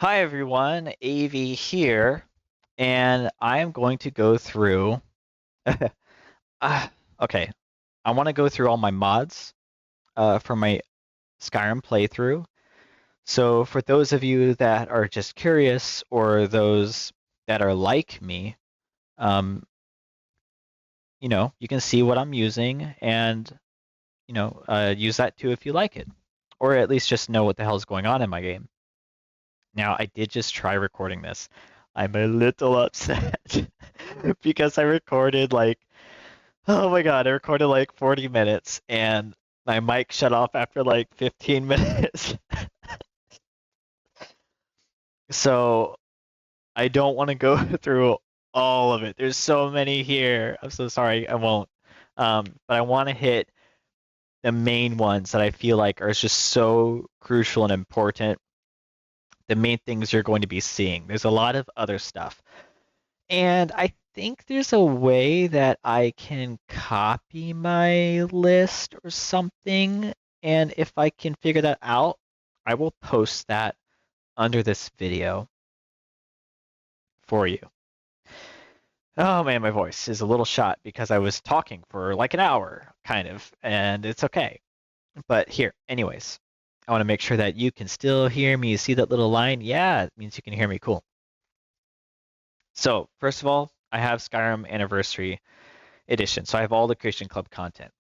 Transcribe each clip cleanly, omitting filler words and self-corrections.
Hi everyone, Aevi here, and I am going to go through. uh, okay, I want to go through all my mods for my Skyrim playthrough. So for those of you that are just curious, or those that are like me, um, you can see what I'm using and use that too if you like it, or at least just know what the hell is going on in my game. Now, I did just try recording this. I'm a little upset because I recorded oh my God, I recorded like 40 minutes and my mic shut off after like 15 minutes. So I don't want to go through all of it. There's so many here. I'm so sorry, I won't. But I want to hit the main ones that I feel like are just so crucial and important. The main things you're going to be seeing. There's a lot of other stuff. And I think there's a way that I can copy my list or something. And if I can figure that out, I will post that under this video for you. Oh man, my voice is a little shot because I was talking for like an hour, kind of, and it's okay. But here, anyways, I want to make sure that you can still hear me. You see that little line? Yeah, it means you can hear me. Cool. So, first of all, I have Skyrim Anniversary Edition. So I have all the Christian Club content.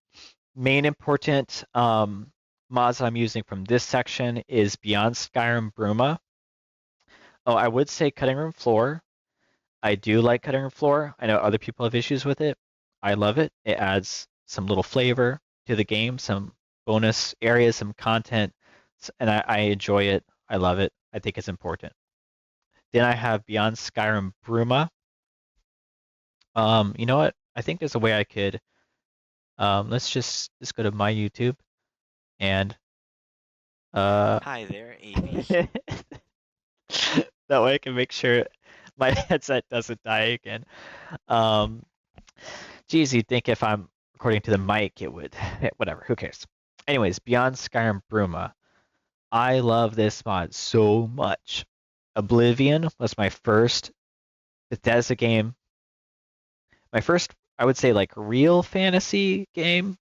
Main important mods I'm using from this section is Beyond Skyrim Bruma. Oh, I would say Cutting Room Floor. I do like Cutting Room Floor. I know other people have issues with it. I love it. It adds some little flavor to the game, some bonus areas, some content, and I enjoy it. I love it. I think it's important. Then I have Beyond Skyrim Bruma. You know what? I think there's a way I could. Let's go to my YouTube and uh, Hi there, Aevi. that way I can make sure my headset doesn't die again. Um, Geez, you'd think if I'm recording to the mic, it would. Whatever, who cares? Anyways, Beyond Skyrim Bruma. I love this mod so much. Oblivion was my first Bethesda game. My first, I would say, like real fantasy game.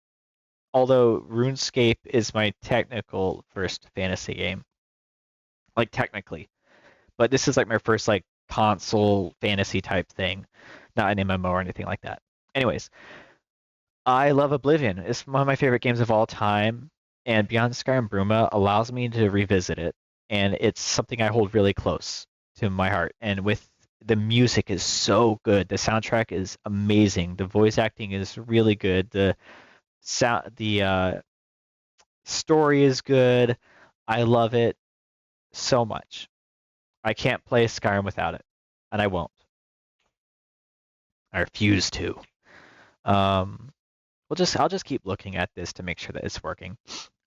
Although RuneScape is my technical first fantasy game, like technically. But this is like my first like console fantasy type thing, not an MMO or anything like that. Anyways, I love Oblivion. It's one of my favorite games of all time, and Beyond Skyrim Bruma allows me to revisit it, and it's something I hold really close to my heart. And with the music is so good, the soundtrack is amazing, the voice acting is really good, the story is good. I love it so much. I can't play Skyrim without it, and I won't. I refuse to. Um, I'll just keep looking at this to make sure that it's working.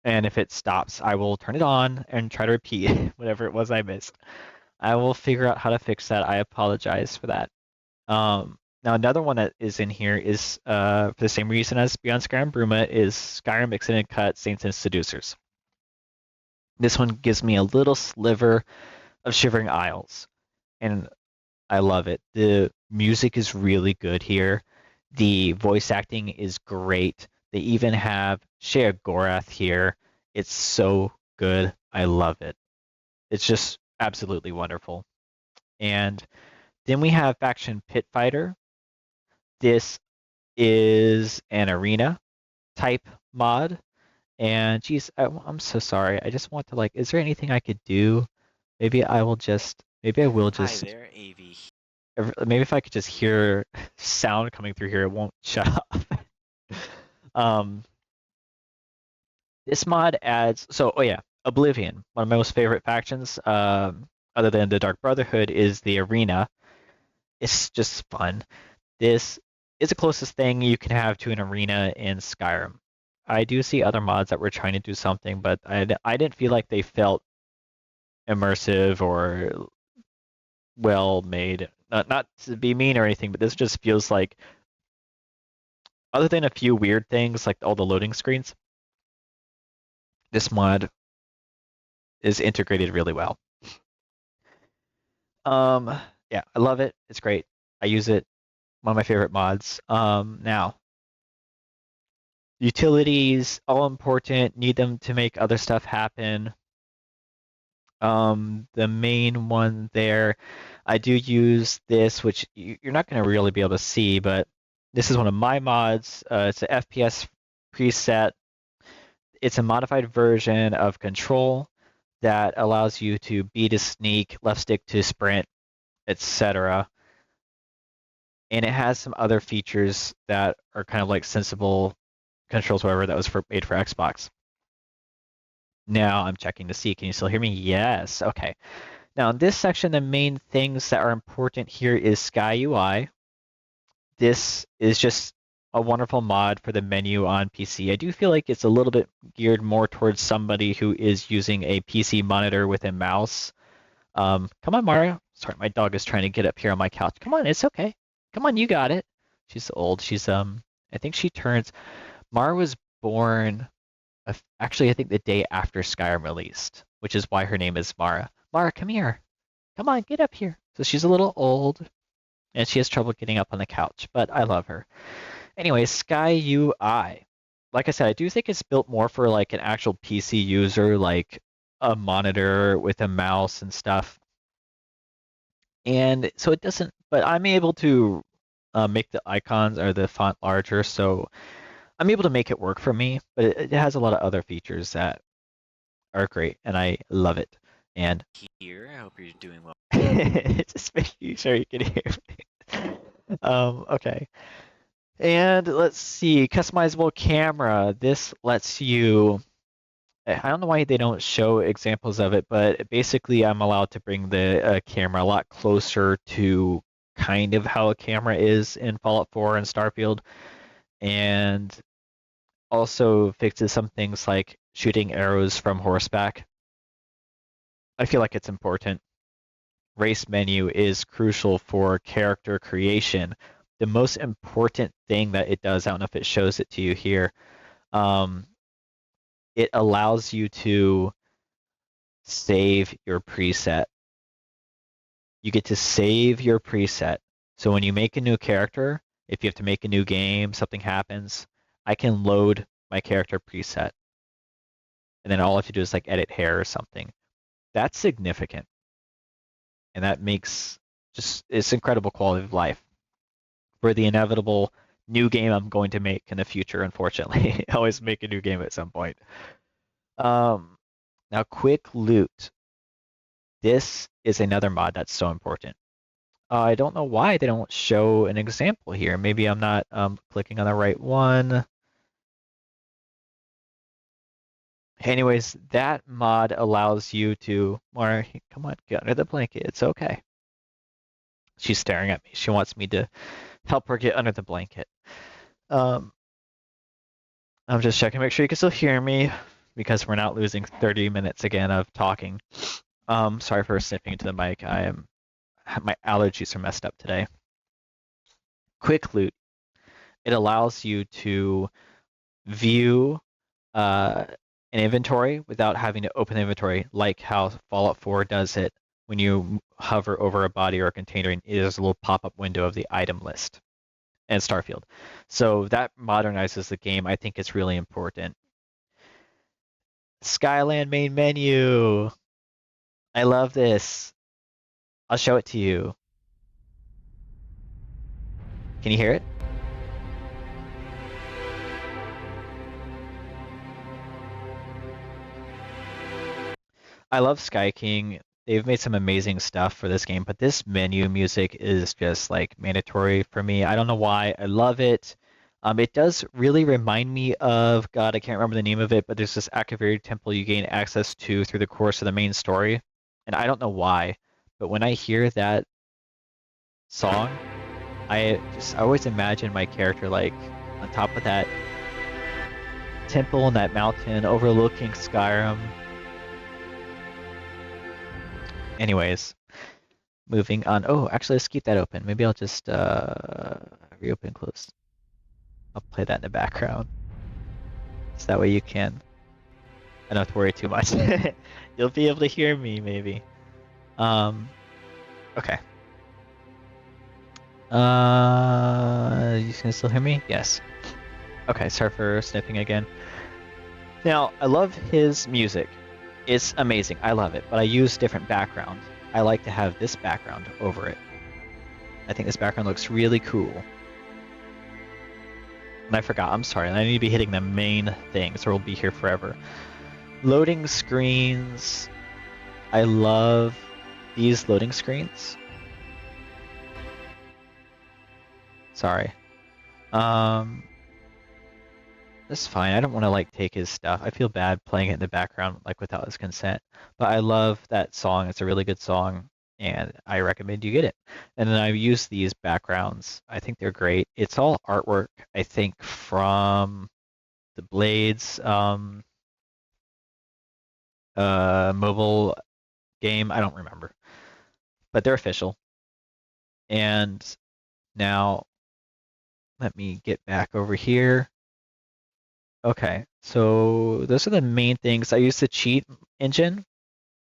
And if it stops, I will turn it on and try to repeat whatever it was I missed. I will figure out how to fix that. I apologize for that. Now another one that is in here is for the same reason as Beyond Skyrim Bruma is Skyrim Extended Cut Saints and Seducers. This one gives me a little sliver of Shivering Isles, and I love it. The music is really good here. The voice acting is great. They even have Shea Gorath here. It's so good. I love it. It's just absolutely wonderful. And then we have Faction Pit Fighter. This is an arena type mod. And geez, I'm so sorry. I just want to like, is there anything I could do? Maybe I will Hi just there, Aevi. maybe if I could just hear sound coming through here, it won't shut off. um, this mod adds oh yeah, Oblivion, one of my most favorite factions, other than the Dark Brotherhood, is the arena. It's just fun. This is the closest thing you can have to an arena in Skyrim. I do see other mods that were trying to do something, but I didn't feel like they felt immersive or well made. Not to be mean or anything, but this just feels like, other than a few weird things like all the loading screens, this mod is integrated really well. Yeah, I love it. It's great. I use it. One of my favorite mods. Now, utilities, all important, need them to make other stuff happen. The main one there, I do use this, which you're not going to really be able to see, but this is one of my mods. It's an FPS preset. It's a modified version of Control that allows you to B to sneak, left stick to sprint, etc. And it has some other features that are kind of like sensible controls, whatever that was made for Xbox. Now I'm checking to see, can you still hear me? Yes. Okay. Now in this section, the main things that are important here is Sky UI. This is just a wonderful mod for the menu on PC. I do feel like it's a little bit geared more towards somebody who is using a PC monitor with a mouse. Come on, Mario. Sorry, my dog is trying to get up here on my couch. Come on, it's okay. Come on, you got it. She's old. I think she turns. Mara was born, actually, I think the day after Skyrim released, which is why her name is Mara. Mara, come here. Come on, get up here. So she's a little old, and she has trouble getting up on the couch, but I love her. Anyway, Sky UI. Like I said, I do think it's built more for like an actual PC user, like a monitor with a mouse and stuff. And so it doesn't, but I'm able to make the icons or the font larger, so I'm able to make it work for me, but it has a lot of other features that are great, and I love it. And Here, I hope you're doing well. just making sure you can hear me. Okay. And let's see, customizable camera. This lets you, I don't know why they don't show examples of it, but basically I'm allowed to bring the camera a lot closer to kind of how a camera is in Fallout 4 and Starfield, and also fixes some things like shooting arrows from horseback. I feel like it's important. Race menu is crucial for character creation. The most important thing that it does, I don't know if it shows it to you here, um, it allows you to save your preset. You get to save your preset. So when you make a new character, if you have to make a new game, something happens, I can load my character preset. And then all I have to do is like edit hair or something. That's significant. And that makes it's incredible quality of life for the inevitable new game I'm going to make in the future, unfortunately. I always make a new game at some point. Um, Now, quick loot. This is another mod that's so important. I don't know why they don't show an example here. Maybe I'm not clicking on the right one. Anyways, that mod allows you to, Mara, come on, get under the blanket. It's okay. She's staring at me. She wants me to help her get under the blanket. Um, I'm just checking, make sure you can still hear me because we're not losing 30 minutes again of talking. Sorry for sniffing into the mic. My allergies are messed up today. Quick loot. It allows you to view an inventory without having to open the inventory, like how Fallout 4 does it when you hover over a body or a container, and there's a little pop-up window of the item list, and Starfield. So that modernizes the game. I think it's really important. Skyland main menu. I love this. I'll show it to you. Can you hear it? I love Sky King. They've made some amazing stuff for this game, but this menu music is just like mandatory for me. I don't know why. I love it. It does really remind me of, God, I can't remember the name of it, but there's this Aevi temple you gain access to through the course of the main story. And I don't know why, but when I hear that song, I always imagine my character like on top of that temple and that mountain overlooking Skyrim. Anyways, moving on. Oh, actually, let's keep that open. Maybe I'll just reopen and close. I'll play that in the background. So that way you can. I don't have to worry too much. You'll be able to hear me, maybe. Um, Okay. You can still hear me? Yes. Okay, sorry for sniffing again. Now, I love his music. It's amazing. I love it, but I use different background. I like to have this background over it. I think this background looks really cool. And I forgot, I'm sorry, I need to be hitting the main things or we'll be here forever. Loading screens. I love these loading screens. Sorry. Um, that's fine. I don't want to like take his stuff. I feel bad playing it in the background like without his consent. But I love that song. It's a really good song and I recommend you get it. And then I use these backgrounds. I think they're great. It's all artwork, I think, from the Blades mobile game. I don't remember. But they're official. And now let me get back over here. Okay, so those are the main things. I use the cheat engine.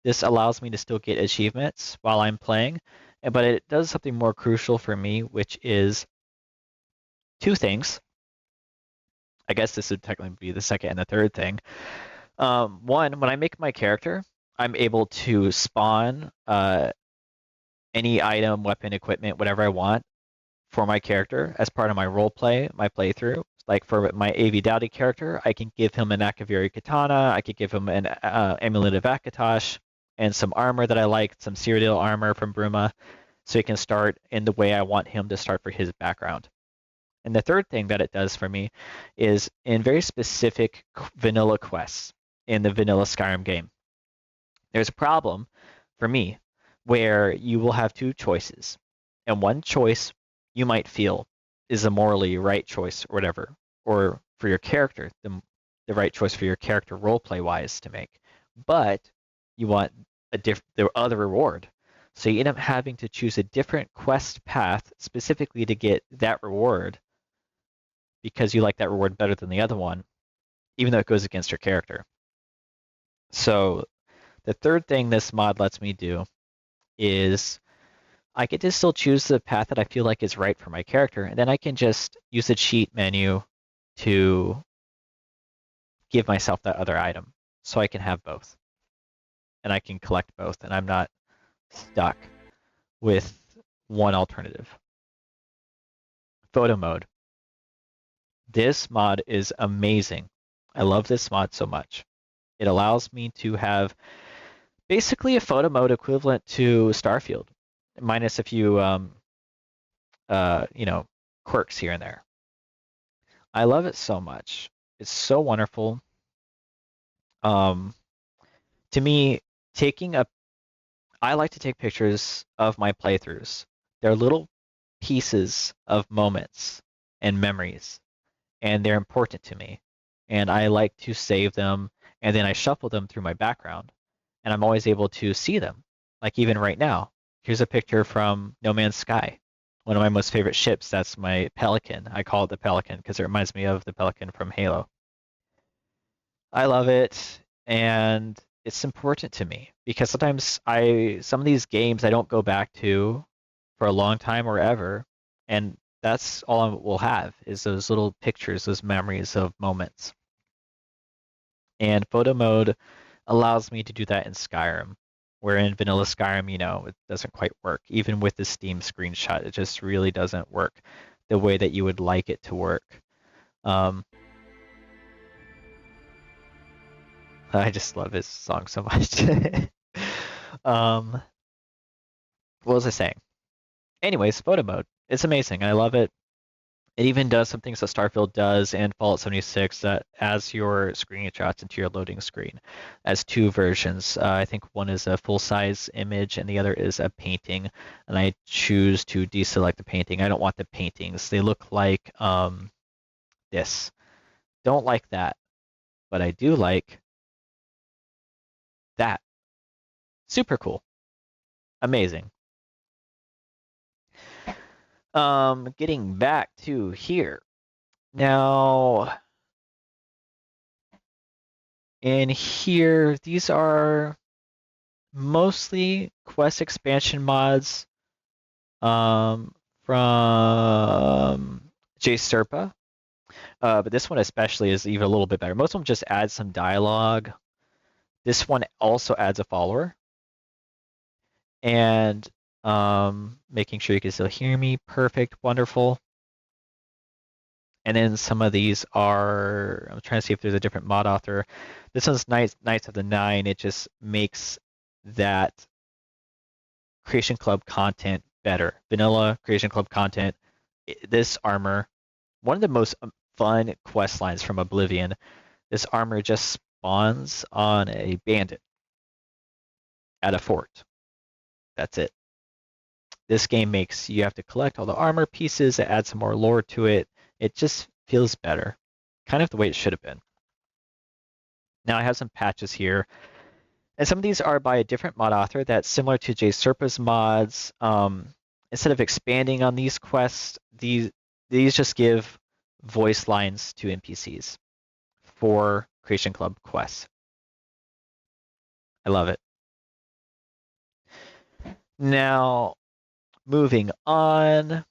This allows me to still get achievements while I'm playing, but it does something more crucial for me, which is two things. I guess this would technically be the second and the third thing. One, when I make my character, I'm able to spawn any item, weapon, equipment, whatever I want for my character as part of my role play, my playthrough. Like for my Aevi Daudi character, I can give him an Akaviri katana, I could give him an amulet of Akatosh, and some armor that I like, some Cyrodiil armor from Bruma, so he can start in the way I want him to start for his background. And the third thing that it does for me is in very specific vanilla quests in the vanilla Skyrim game. There's a problem for me where you will have two choices, and one choice you might feel is a morally right choice or whatever, or for your character, the right choice for your character roleplay wise to make. But you want the other reward. So you end up having to choose a different quest path specifically to get that reward because you like that reward better than the other one, even though it goes against your character. So the third thing this mod lets me do is I get to still choose the path that I feel like is right for my character, and then I can just use the cheat menu to give myself that other item so I can have both. And I can collect both, and I'm not stuck with one alternative. Photo mode. This mod is amazing. I love this mod so much. It allows me to have basically a photo mode equivalent to Starfield, minus a few quirks here and there. I love it so much. It's so wonderful. Um, to me, taking a I like to take pictures of my playthroughs. They're little pieces of moments and memories, and they're important to me. And I like to save them, and then I shuffle them through my background, and I'm always able to see them. Like even right now, here's a picture from No Man's Sky, one of my most favorite ships. That's my Pelican. I call it the Pelican because it reminds me of the Pelican from Halo. I love it, and it's important to me because sometimes some of these games I don't go back to for a long time or ever, and that's all I will have is those little pictures, those memories of moments. And photo mode allows me to do that in Skyrim, where in vanilla Skyrim, it doesn't quite work. Even with the Steam screenshot, it just really doesn't work the way that you would like it to work. Um, I just love his song so much. um, what was I saying? Anyways, photo mode. It's amazing. I love it. It even does some things that Starfield does and Fallout 76 that adds your screenshots into your loading screen as two versions. I think one is a full-size image and the other is a painting. And I choose to deselect the painting. I don't want the paintings. They look like this. Don't like that, but I do like that. Super cool. Amazing. Getting back to here. Now, in here, these are mostly quest expansion mods. from J Serpa. But this one especially is even a little bit better. Most of them just add some dialogue. This one also adds a follower. And making sure you can still hear me. Perfect, wonderful. And then some of these are, I'm trying to see if there's a different mod author. This one's Knights of the Nine. It just makes that Creation Club content better. Vanilla Creation Club content. This armor, one of the most fun quest lines from Oblivion. This armor just spawns on a bandit at a fort. That's it. This game makes you have to collect all the armor pieces. It adds some more lore to it. It just feels better, kind of the way it should have been. Now I have some patches here, and some of these are by a different mod author that's similar to J Serpa's mods. Instead of expanding on these quests, these just give voice lines to NPCs for Creation Club quests. I love it. Now, moving on,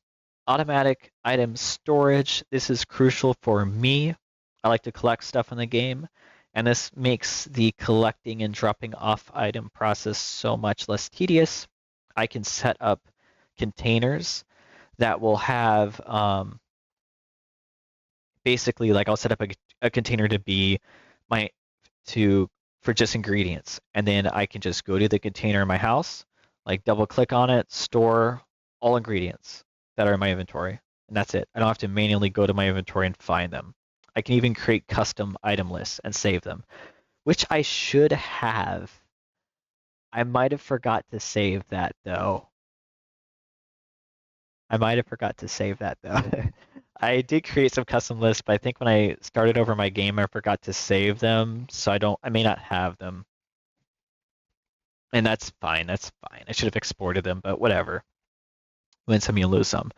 automatic item storage. This is crucial for me. I like to collect stuff in the game, and this makes the collecting and dropping off item process so much less tedious. I can set up containers that will have basically, like, I'll set up a container to be my for just ingredients, and then I can just go to the container in my house, like double click on it, store all ingredients that are in my inventory, and that's it. I don't have to manually go to my inventory and find them. I can even create custom item lists and save them, which I should have. I might have forgot to save that though. I might have forgot to save that though. I did create some custom lists, but I think when I started over my game, I forgot to save them, so I may not have them. And that's fine, that's fine. I should have exported them, but whatever. Win some, you lose some.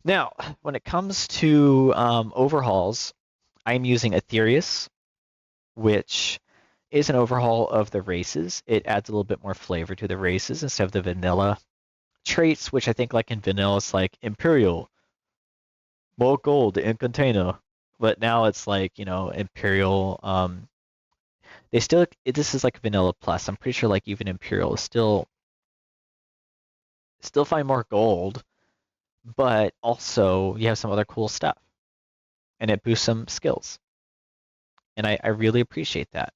Now, when it comes to overhauls, I'm using Aetherius, which is an overhaul of the races. It adds a little bit more flavor to the races instead of the vanilla traits, which I think like in vanilla is like Imperial, more gold in container. But now it's like, Imperial. They still, this is like vanilla plus. I'm pretty sure like even Imperial is still find more gold, but also you have some other cool stuff, and it boosts some skills. And I really appreciate that.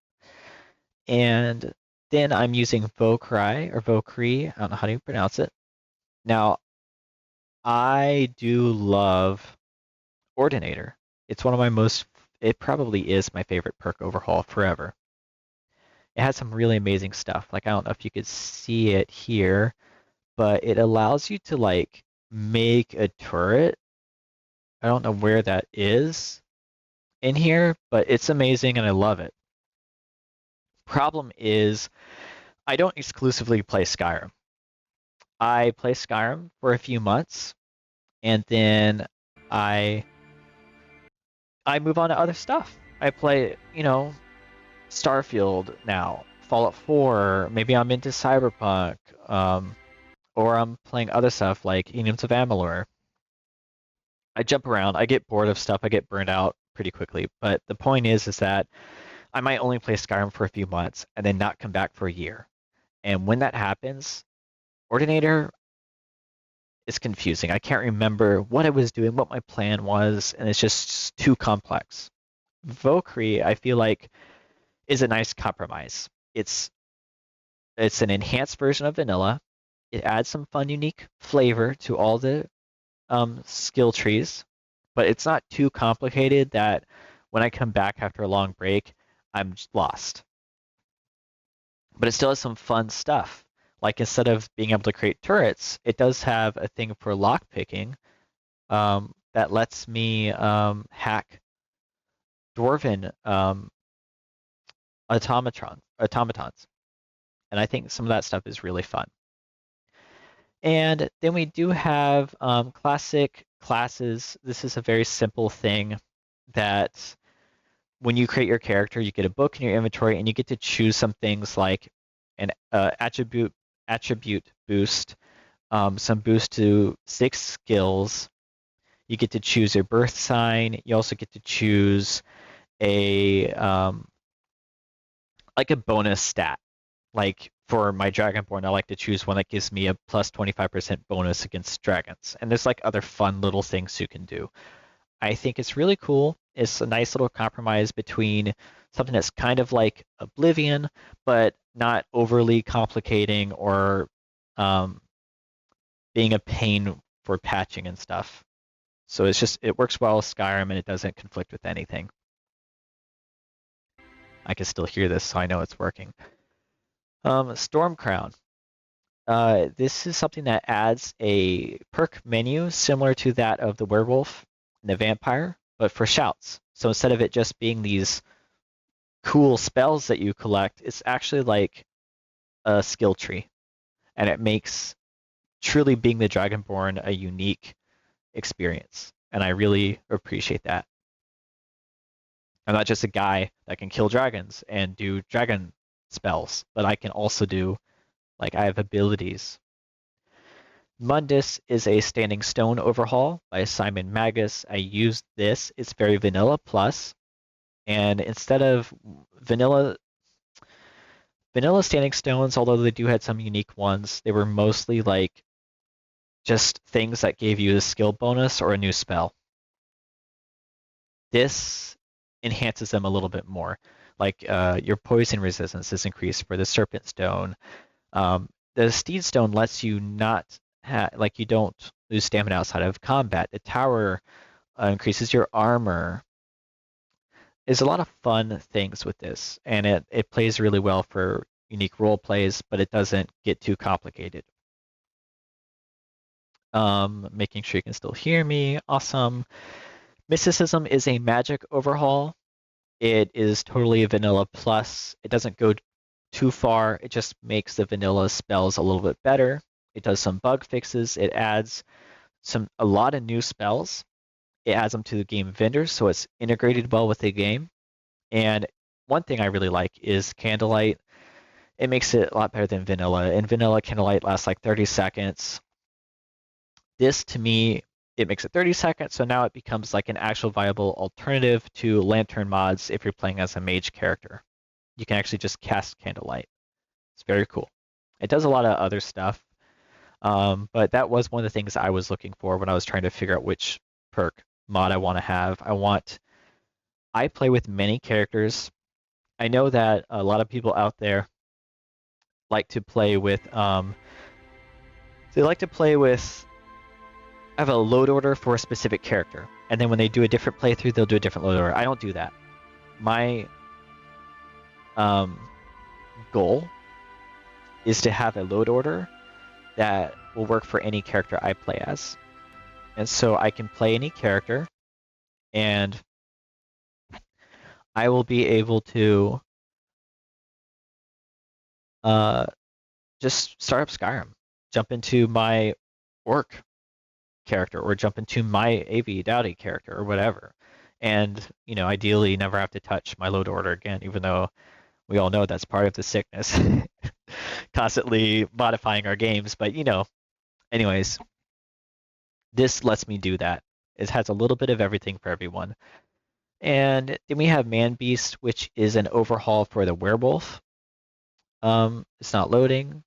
And then I'm using Vokri or Vokri. I don't know how to pronounce it. Now, I do love Ordinator. It's one of my it probably is my favorite perk overhaul forever. It has some really amazing stuff. Like, I don't know if you could see it here, but it allows you to like make a turret. I don't know where that is in here, but it's amazing and I love it. Problem is, I don't exclusively play Skyrim. I play Skyrim for a few months, and then I move on to other stuff. I play, Starfield now, Fallout 4, maybe I'm into Cyberpunk, or I'm playing other stuff like Kingdoms of Amalur. I jump around, I get bored of stuff, I get burned out pretty quickly. But the point is that I might only play Skyrim for a few months and then not come back for a year. And when that happens, Ordinator is confusing. I can't remember what I was doing, what my plan was, and it's just too complex. Vokri, I feel like, is a nice compromise. It's an enhanced version of vanilla. It adds some fun, unique flavor to all the skill trees, but it's not too complicated that when I come back after a long break, I'm just lost. But it still has some fun stuff. Like, instead of being able to create turrets, it does have a thing for lock picking that lets me hack dwarven automatons. And I think some of that stuff is really fun. And then we do have classic classes. This is a very simple thing that when you create your character, you get a book in your inventory, and you get to choose some things like an attribute boost, some boost to 6 skills. You get to choose your birth sign. You also get to choose a like a bonus stat. Like for my Dragonborn, I like to choose one that gives me a plus 25% bonus against dragons. And there's like other fun little things you can do. I think it's really cool. It's a nice little compromise between something that's kind of like Oblivion, but not overly complicating or um, being a pain for patching and stuff. So it works well with Skyrim and it doesn't conflict with anything. I can still hear this, so I know it's working. Storm Crown. This is something that adds a perk menu similar to that of the werewolf and the vampire, but for shouts. So instead of it just being these cool spells that you collect, it's actually like a skill tree, and it makes truly being the Dragonborn a unique experience, and I really appreciate that. I'm not just a guy that can kill dragons and do dragon spells, but I can also do, like, I have abilities. Mundus is a Standing Stone overhaul by Simon Magus. I used this. It's very vanilla plus, and instead of vanilla Standing Stones, although they do had some unique ones, they were mostly like just things that gave you a skill bonus or a new spell. This enhances them a little bit more. Like your poison resistance is increased for the Serpent Stone. The Steed Stone lets you not like you don't lose stamina outside of combat. The tower increases your armor. There's a lot of fun things with this, and it plays really well for unique role plays, but it doesn't get too complicated. Making sure you can still hear me. Awesome. Mysticism is a magic overhaul. It is totally a vanilla plus. It doesn't go too far. It just makes the vanilla spells a little bit better. It does some bug fixes. It adds a lot of new spells. It adds them to the game vendors, so it's integrated well with the game. And one thing I really like is Candlelight. It makes it a lot better than vanilla. In vanilla, Candlelight lasts like 30 seconds. This, to me, it makes it 30 seconds, so now it becomes like an actual viable alternative to Lantern mods if you're playing as a mage character. You can actually just cast Candlelight. It's very cool. It does a lot of other stuff, but that was one of the things I was looking for when I was trying to figure out which perk mod I want to have. I play with many characters. I know that a lot of people out there like to play with, they like to play with have a load order for a specific character, and then when they do a different playthrough, they'll do a different load order. I don't do that. My um, goal is to have a load order that will work for any character I play as. And so I can play any character, and I will be able to uh, just start up Skyrim, jump into my orc character, or jump into my Aevi Daudi character, or whatever. And, ideally never have to touch my load order again, even though we all know that's part of the sickness. Constantly modifying our games, but anyways, this lets me do that. It has a little bit of everything for everyone. And then we have Man Beast, which is an overhaul for the werewolf. It's not loading.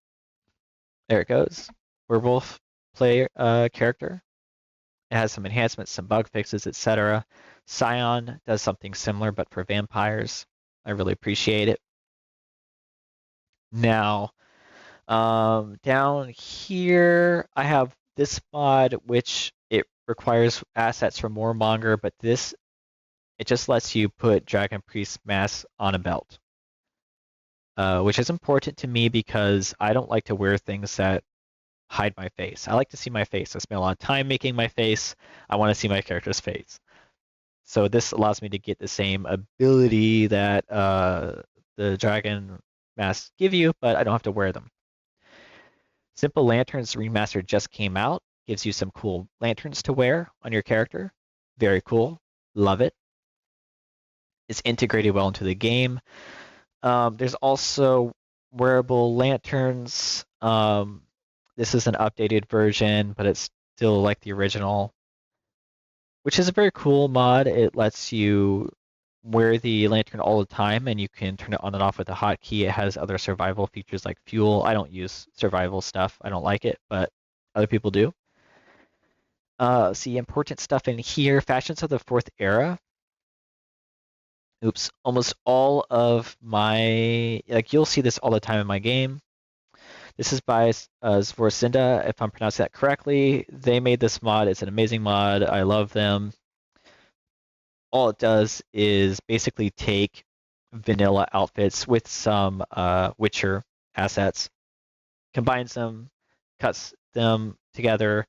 There it goes. Werewolf player character. It has some enhancements, some bug fixes, etc. Scion does something similar, but for vampires. I really appreciate it. Now, down here, I have this mod, which it requires assets from Warmonger, but it just lets you put Dragon Priest Mask on a belt, which is important to me because I don't like to wear things that hide my face. I like to see my face. I spend a lot of time making my face. I want to see my character's face. So this allows me to get the same ability that the Dragon Masks give you, but I don't have to wear them. Simple Lanterns Remastered just came out. Gives you some cool lanterns to wear on your character. Very cool. Love it. It's integrated well into the game. There's also wearable lanterns. This is an updated version, but it's still like the original, which is a very cool mod. It lets you wear the lantern all the time, and you can turn it on and off with a hotkey. It has other survival features like fuel. I don't use survival stuff. I don't like it, but other people do. See important stuff in here. Fashions of the Fourth Era. Oops, almost all of my, like you'll see this all the time in my game. This is by Zvorsinda, if I'm pronouncing that correctly. They made this mod. It's an amazing mod. I love them. All it does is basically take vanilla outfits with some Witcher assets, combines them, cuts them together,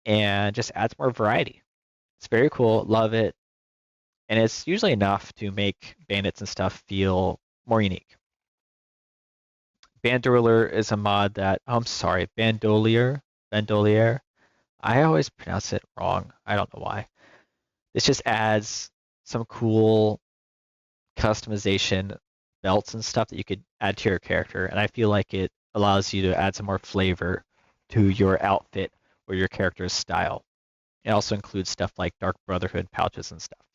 and just adds more variety. It's very cool. Love it. And it's usually enough to make bandits and stuff feel more unique. Bandolier is a mod that, oh, I'm sorry, Bandolier. I always pronounce it wrong. I don't know why. This just adds some cool customization belts and stuff that you could add to your character, and I feel like it allows you to add some more flavor to your outfit or your character's style. It also includes stuff like Dark Brotherhood pouches and stuff.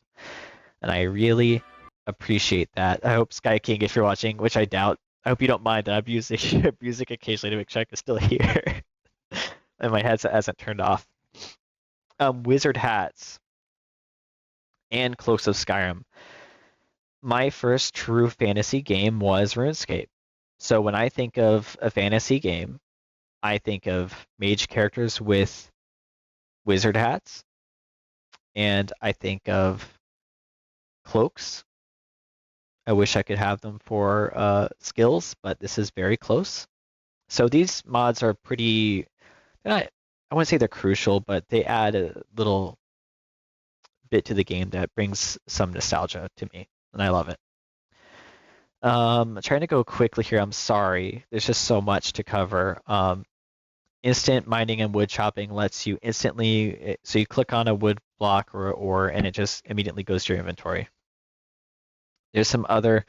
And I really appreciate that. I hope Sky King, if you're watching, which I doubt, I hope you don't mind that I'm using music occasionally to make sure I can still hear. And my headset hasn't turned off. Wizard hats and Cloaks of Skyrim. My first true fantasy game was RuneScape. So when I think of a fantasy game, I think of mage characters with wizard hats, and I think of cloaks. I wish I could have them for skills, but this is very close. So these mods are pretty, they're not, I wouldn't say they're crucial, but they add a little bit to the game that brings some nostalgia to me, and I love it. Trying to go quickly here, I'm sorry. There's just so much to cover. Instant mining and wood chopping lets you instantly, so you click on a wood block or ore, and it just immediately goes to your inventory. There's some other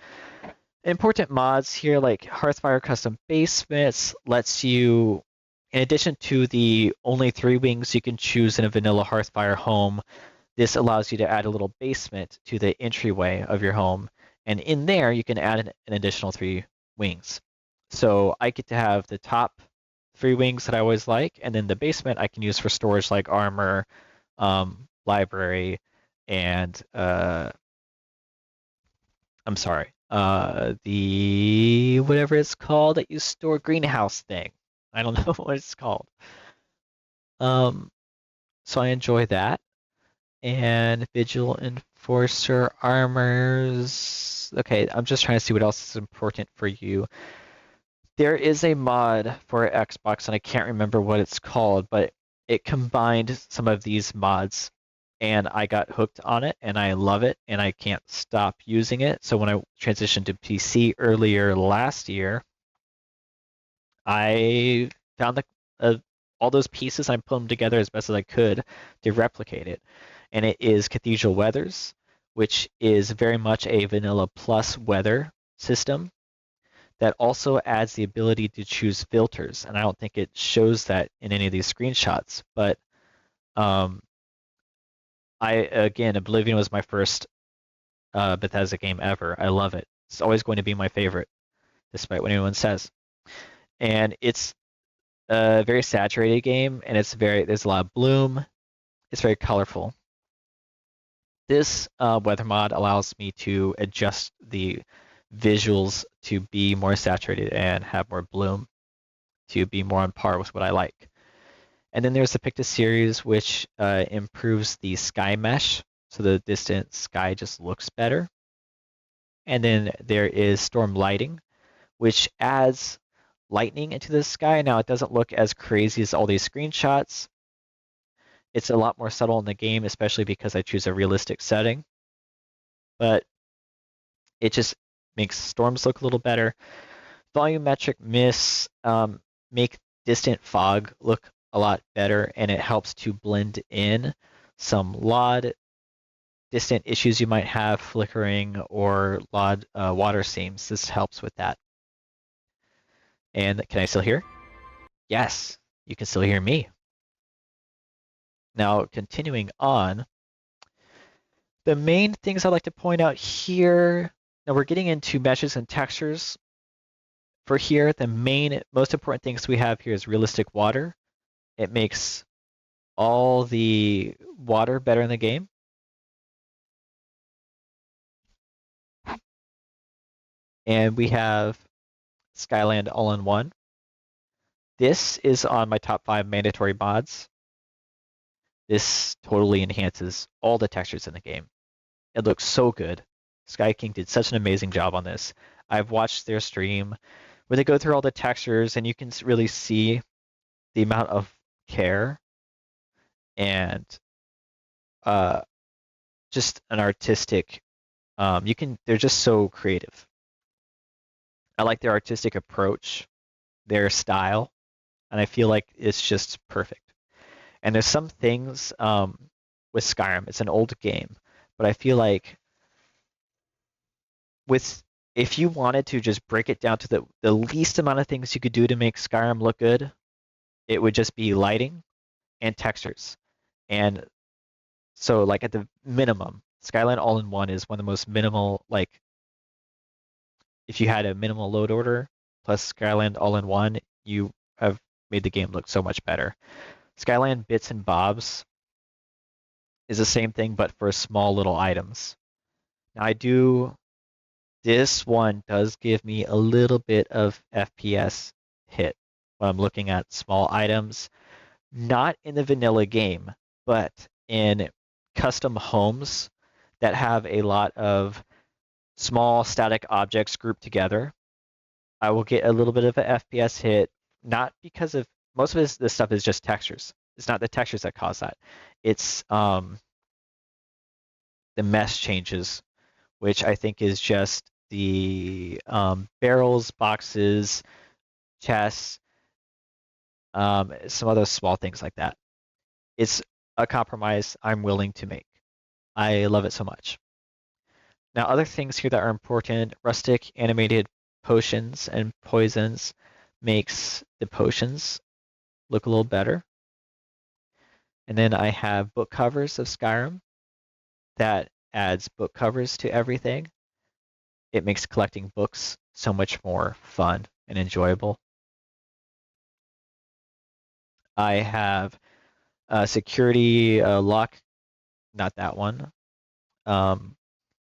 important mods here, like Hearthfire Custom Basements lets you, in addition to the only 3 wings you can choose in a vanilla Hearthfire home, this allows you to add a little basement to the entryway of your home. And in there, you can add an additional 3 wings. So I get to have the top 3 wings that I always like, and then the basement I can use for storage like armor, library, and I'm sorry, the whatever it's called that you store greenhouse thing. I don't know what it's called. So I enjoy that. And Vigil Enforcer armors. Okay, I'm just trying to see what else is important for you. There is a mod for Xbox, and I can't remember what it's called, but it combined some of these mods, and I got hooked on it, and I love it, and I can't stop using it. So when I transitioned to PC earlier last year, I found all those pieces, and I put them together as best as I could to replicate it. And it is Cathedral Weathers, which is very much a vanilla plus weather system that also adds the ability to choose filters. And I don't think it shows that in any of these screenshots, but again, Oblivion was my first Bethesda game ever. I love it. It's always going to be my favorite, despite what anyone says. And it's a very saturated game, and there's a lot of bloom. It's very colorful. This weather mod allows me to adjust the visuals to be more saturated and have more bloom, to be more on par with what I like. And then there's the Pictus series, which improves the sky mesh, so the distant sky just looks better. And then there is Storm Lighting, which adds lightning into the sky. Now it doesn't look as crazy as all these screenshots. It's a lot more subtle in the game, especially because I choose a realistic setting. But it just makes storms look a little better. Volumetric mists make distant fog look a lot better, and it helps to blend in some LOD distant issues you might have, flickering or LOD water seams. This helps with that. And can I still hear? Yes. you can still hear me. Now, continuing on, the main things I'd like to point out here, now we're getting into meshes and textures. For here, the most important things we have here is realistic water. It makes all the water better in the game. And we have Skyland all-in-one. This is on my top 5 mandatory mods. This totally enhances all the textures in the game. It looks so good. Sky King did such an amazing job on this. I've watched their stream where they go through all the textures and you can really see the amount of care and uh, just an artistic. They're just so creative. I like their artistic approach, their style, and I feel like it's just perfect. And there's some things with Skyrim. It's an old game, but I feel like with if you wanted to just break it down to the least amount of things you could do to make Skyrim look good, it would just be lighting and textures. And so like at the minimum, Skyline all-in-one is one of the most minimal, like if you had a minimal load order plus Skyland all-in-one, you have made the game look so much better. Skyland bits and bobs is the same thing but for small little items. Now this one does give me a little bit of FPS hit when I'm looking at small items, not in the vanilla game, but in custom homes that have a lot of small static objects grouped together. I will get a little bit of an FPS hit, not because of most of this stuff is just textures. It's not the textures that cause that. It's the mesh changes, which I think is just the barrels, boxes, chests, some other small things like that. It's a compromise I'm willing to make. I love it so much. Now, other things here that are important, rustic animated potions and poisons makes the potions look a little better. And then I have book covers of Skyrim that adds book covers to everything. It makes collecting books so much more fun and enjoyable. I have security lock, not that one.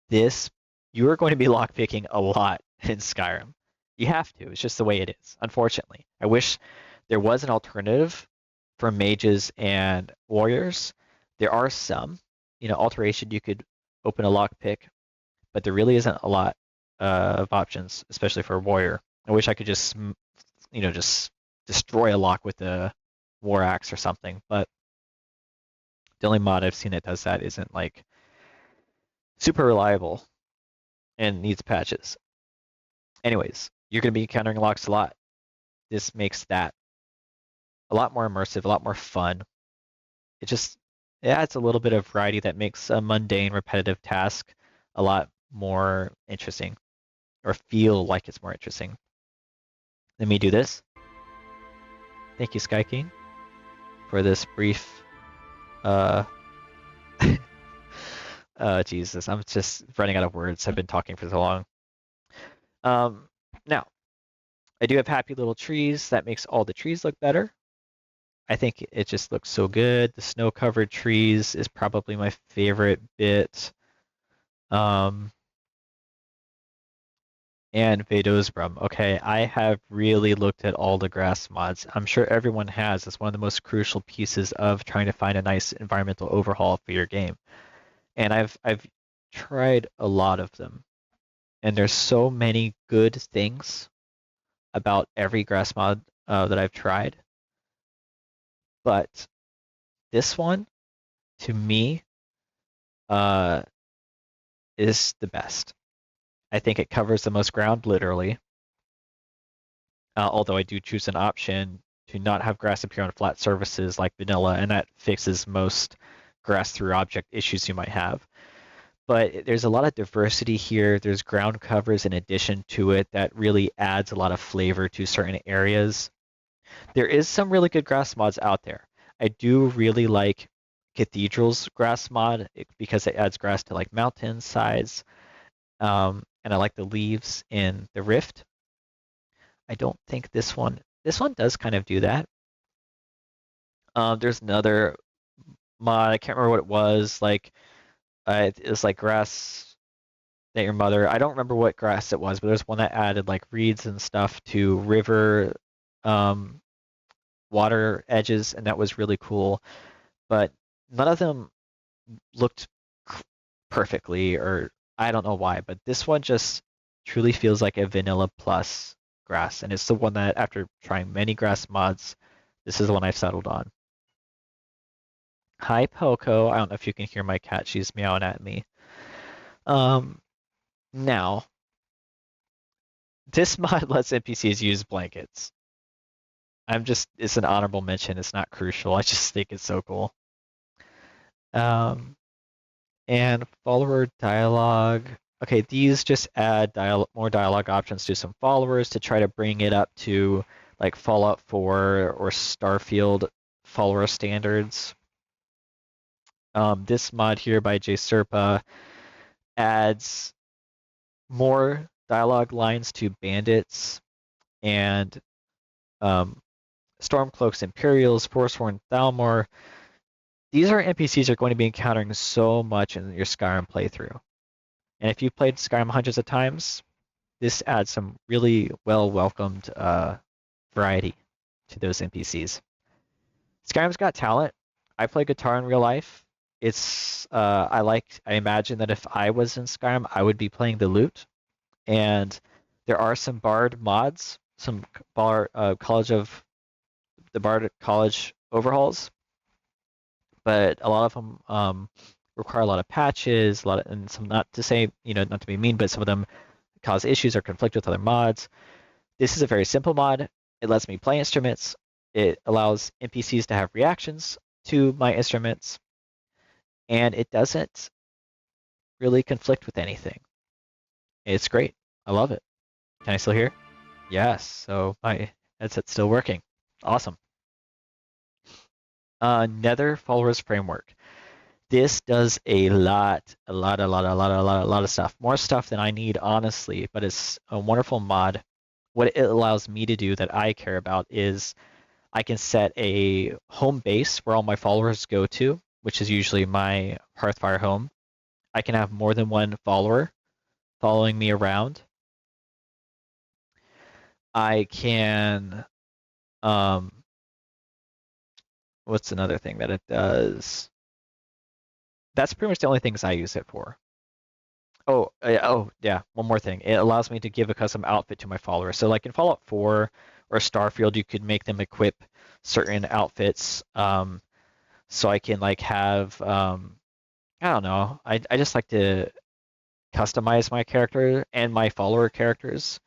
This, you are going to be lockpicking a lot in Skyrim. You have to. It's just the way it is, unfortunately. I wish there was an alternative for mages and warriors. There are some. Alteration, you could open a lockpick, but there really isn't a lot of options, especially for a warrior. I wish I could just destroy a lock with a war axe or something, but the only mod I've seen that does that isn't like super reliable and needs patches. Anyways, you're going to be encountering locks a lot. This makes that a lot more immersive, a lot more fun. It adds a little bit of variety that makes a mundane, repetitive task a lot more interesting, or feel like it's more interesting. Let me do this. Thank you, Sky King, for this brief. Jesus, I'm just running out of words. I've been talking for so long. Now, I do have happy little trees. That makes all the trees look better. I think it just looks so good. The snow-covered trees is probably my favorite bit. And Vadosbrum. Okay, I have really looked at all the grass mods. I'm sure everyone has. It's one of the most crucial pieces of trying to find a nice environmental overhaul for your game. And I've tried a lot of them. And there's so many good things about every grass mod that I've tried. But this one, to me, is the best. I think it covers the most ground, literally. Although I do choose an option to not have grass appear on flat surfaces like vanilla, and that fixes most grass through object issues you might have. But there's a lot of diversity here. There's ground covers in addition to it that really adds a lot of flavor to certain areas. There is some really good grass mods out there. I do really like Cathedral's grass mod because it adds grass to like mountain sides. And I like the leaves in the Rift. I don't think this one does kind of do that. There's another mod, I can't remember what it was, like it was like grass that your mother, I don't remember what grass it was, but there's one that added like reeds and stuff to river um, water edges, and that was really cool. But none of them looked perfectly, or I don't know why, but this one just truly feels like a vanilla plus grass, and it's the one that after trying many grass mods, this is the one I've settled on. Hi Poco, I don't know if you can hear my cat, she's meowing at me. Um, Now, this mod lets NPCs use blankets. It's an honorable mention, it's not crucial, I just think it's so cool. Um, and follower dialogue. Okay, these just add more dialogue options to some followers to try to bring it up to like Fallout 4 or Starfield follower standards. This mod here by JSerpa adds more dialogue lines to bandits and Stormcloaks, Imperials, Forsworn, Thalmor. These are NPCs you're going to be encountering so much in your Skyrim playthrough. And if you've played Skyrim hundreds of times, this adds some really well-welcomed variety to those NPCs. Skyrim's got talent. I play guitar in real life. I imagine that if I was in Skyrim, I would be playing the lute. And there are some Bard mods, some College of the Bard College overhauls, but a lot of them require a lot of patches, and some, not to say, not to be mean, but some of them cause issues or conflict with other mods. This is a very simple mod. It lets me play instruments. It allows NPCs to have reactions to my instruments, and it doesn't really conflict with anything. It's great. I love it. Can I still hear? Yes. So my headset's still working. Awesome. Nether Followers Framework. This does a lot of stuff. More stuff than I need, honestly, but it's a wonderful mod. What it allows me to do that I care about is I can set a home base where all my followers go to, which is usually my Hearthfire home. I can have more than one follower following me around. I can, what's another thing that it does? That's pretty much the only things I use it for. Oh, yeah, one more thing. It allows me to give a custom outfit to my followers. So like in Fallout 4 or Starfield, you could make them equip certain outfits. So I can like have, I don't know. I just like to customize my character and my follower characters.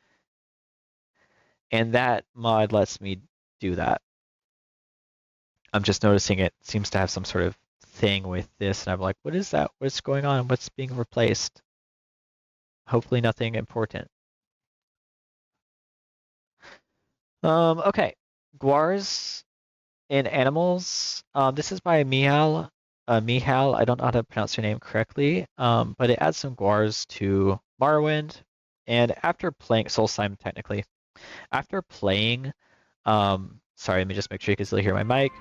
And that mod lets me do that. I'm just noticing it seems to have some sort of thing with this, and I'm like, what is that? What's going on? What's being replaced? Hopefully nothing important. Okay. Guars in animals. This is by Mihal. Mihal, I don't know how to pronounce your name correctly, but it adds some guars to Morrowind. And after playing Soulsime, technically, after playing, sorry, let me just make sure you can still hear my mic.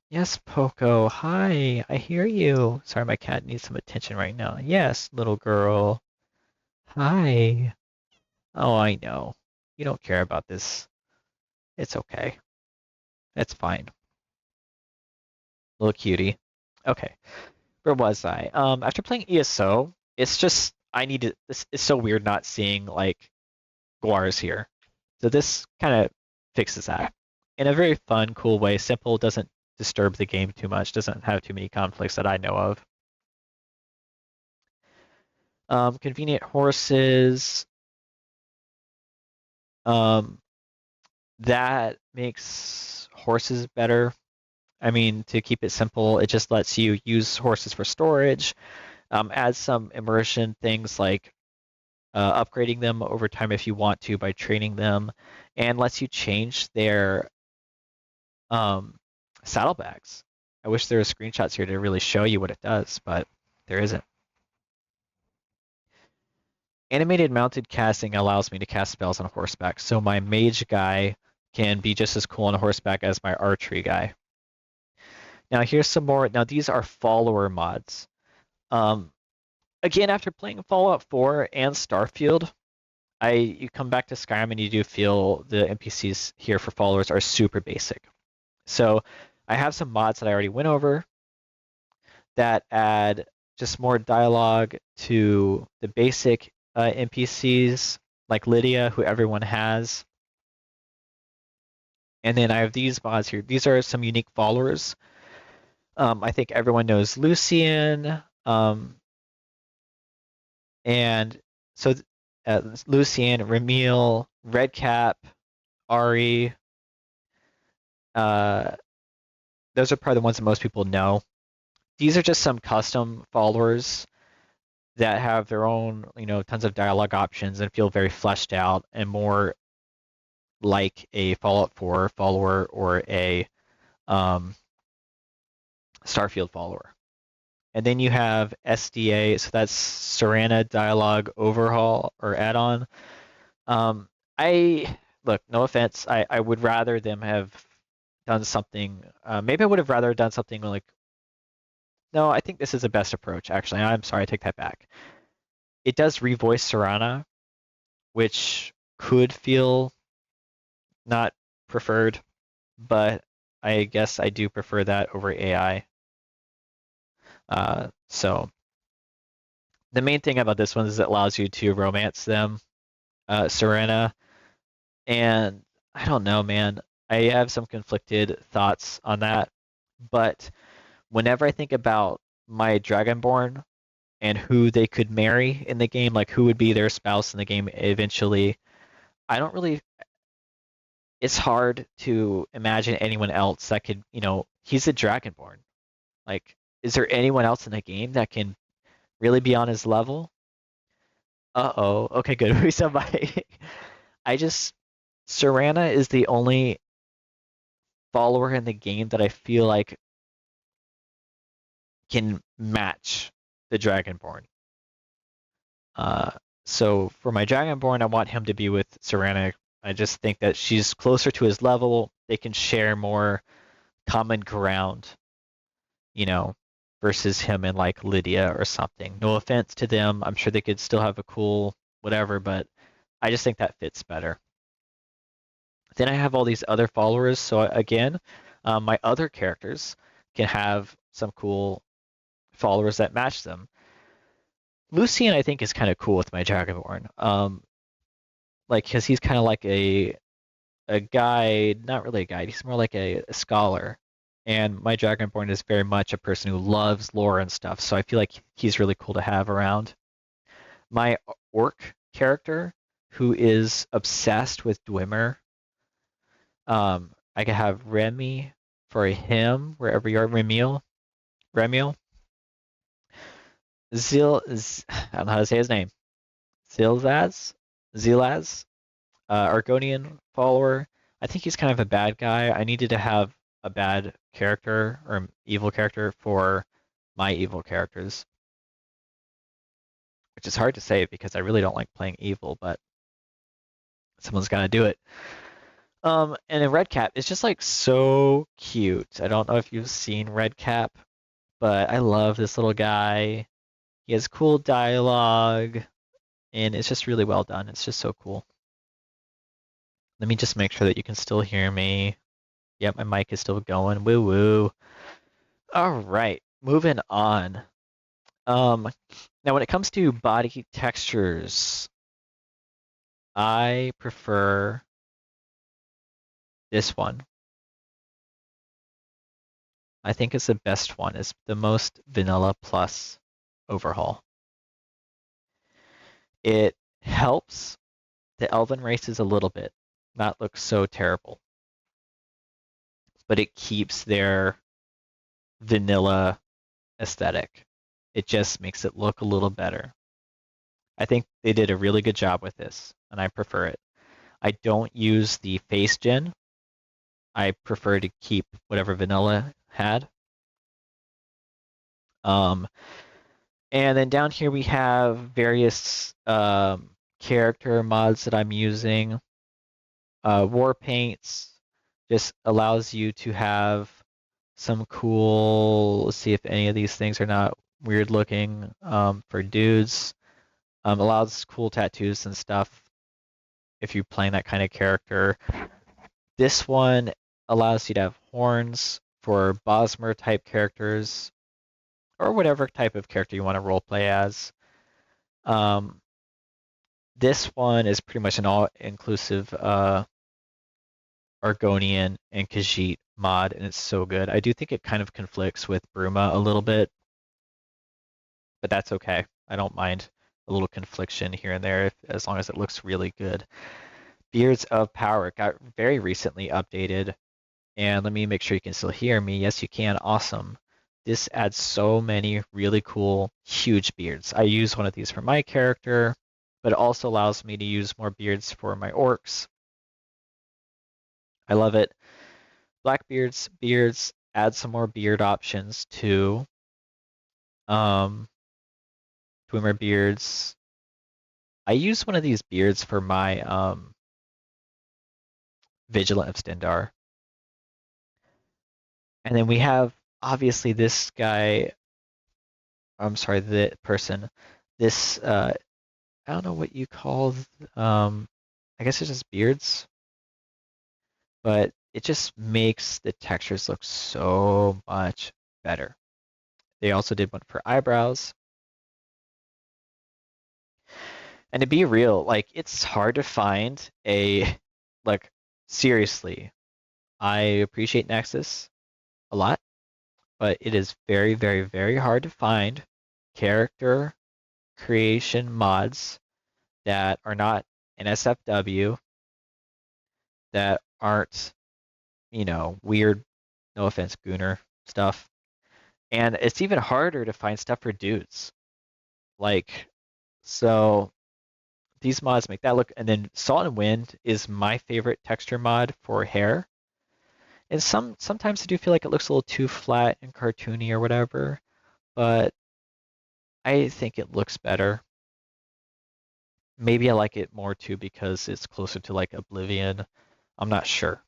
Yes, Poco. Hi, I hear you. Sorry, my cat needs some attention right now. Yes, little girl. Hi. Oh, I know. You don't care about this. It's okay. It's fine. Little cutie. Okay. Where was I? After playing ESO, it's just I need to. This is so weird not seeing like guars here. So this kind of fixes that in a very fun, cool way. Simple, doesn't disturb the game too much, doesn't have too many conflicts that I know of. Convenient horses. Um, that makes horses better. I mean, to keep it simple, it just lets you use horses for storage. Add some immersion things like upgrading them over time if you want to by training them, and lets you change their um, saddlebags. I wish there were screenshots here to really show you what it does, but there isn't. Animated mounted casting allows me to cast spells on horseback, so my mage guy can be just as cool on horseback as my archery guy. Now here's some more. Now these are follower mods. Um, Again, after playing Fallout 4 and Starfield, you come back to Skyrim and you do feel the NPCs here for followers are super basic. So I have some mods that I already went over that add just more dialogue to the basic NPCs like Lydia, who everyone has. And then I have these mods here. These are some unique followers. I think everyone knows Lucian. And so Lucian, Ramil, Redcap, Ari, uh, those are probably the ones that most people know. These are just some custom followers that have their own, tons of dialogue options and feel very fleshed out and more like a Fallout 4 follower or a um, Starfield follower. And then you have SDA, so that's Serana Dialogue Overhaul or add-on. Um, I look, no offense, I would rather them have done something. Maybe I would have rather done something like. No, I think this is the best approach. Actually, I'm sorry, I take that back. It does revoice Serana, which could feel not preferred, but I guess I do prefer that over AI. So the main thing about this one is it allows you to romance them, Serena, and I don't know, man. I have some conflicted thoughts on that, but whenever I think about my Dragonborn and who they could marry in the game, like who would be their spouse in the game eventually, I don't really. It's hard to imagine anyone else that could, he's a Dragonborn. Like, is there anyone else in the game that can really be on his level? Uh-oh. Okay, good. We somebody. I just Serana is the only follower in the game that I feel like can match the Dragonborn. Uh, so for my Dragonborn, I want him to be with Serana. I just think that she's closer to his level. They can share more common ground, you know, versus him and like Lydia or something. No offense to them. I'm sure they could still have a cool whatever, but I just think that fits better. Then I have all these other followers. So again, my other characters can have some cool followers that match them. Lucian, I think, is kind of cool with my Dragonborn. Like, because he's kind of like a guide, not really a guide. He's more like a scholar. And my Dragonborn is very much a person who loves lore and stuff. So I feel like he's really cool to have around. My orc character, who is obsessed with Dwemer, I could have Remy for him, wherever you are, Remiel. I don't know how to say his name. Zilaz, Argonian follower. I think he's kind of a bad guy. I needed to have a bad character or evil character for my evil characters, which is hard to say because I really don't like playing evil, but someone's got to do it. And then Redcap is just like so cute. I don't know if you've seen Redcap, but I love this little guy. He has cool dialogue, and it's just really well done. It's just so cool. Let me just make sure that you can still hear me. Yep, my mic is still going. Woo woo. All right, moving on. Um, Now when it comes to body textures, I prefer this one. I think it's the best one. It's the most vanilla plus overhaul. It helps the elven races a little bit not look so terrible, but it keeps their vanilla aesthetic. It just makes it look a little better. I think they did a really good job with this, and I prefer it. I don't use the face gen. I prefer to keep whatever vanilla had. Um, and then down here we have various character mods that I'm using. War paints just allows you to have some cool. Let's see if any of these things are not weird looking for dudes. Allows cool tattoos and stuff if you're playing that kind of character. This one allows you to have horns for Bosmer type characters or whatever type of character you want to roleplay as. Um, this one is pretty much an all-inclusive Argonian and Khajiit mod, and it's so good. I do think it kind of conflicts with Bruma a little bit, but that's okay. I don't mind a little confliction here and there as long as it looks really good. Beards of Power got very recently updated, and let me make sure you can still hear me. Yes, you can. Awesome. This adds so many really cool, huge beards. I use one of these for my character, but it also allows me to use more beards for my orcs. I love it. Blackbeard's beards add some more beard options too. Twimmer beards. I use one of these beards for my Vigilant of Stendar. And then we have obviously this guy. I'm sorry, the person. This I don't know what you call. I guess it's just beards, but it just makes the textures look so much better. They also did one for eyebrows. And to be real, like it's hard to find a like seriously. I appreciate Nexus a lot, but it is very, very, very hard to find character creation mods that are not NSFW, that aren't, weird, no offense, Gooner stuff. And it's even harder to find stuff for dudes. Like, so these mods make that look, and then Salt and Wind is my favorite texture mod for hair. And sometimes I do feel like it looks a little too flat and cartoony or whatever, but I think it looks better. Maybe I like it more too because it's closer to like Oblivion. I'm not sure.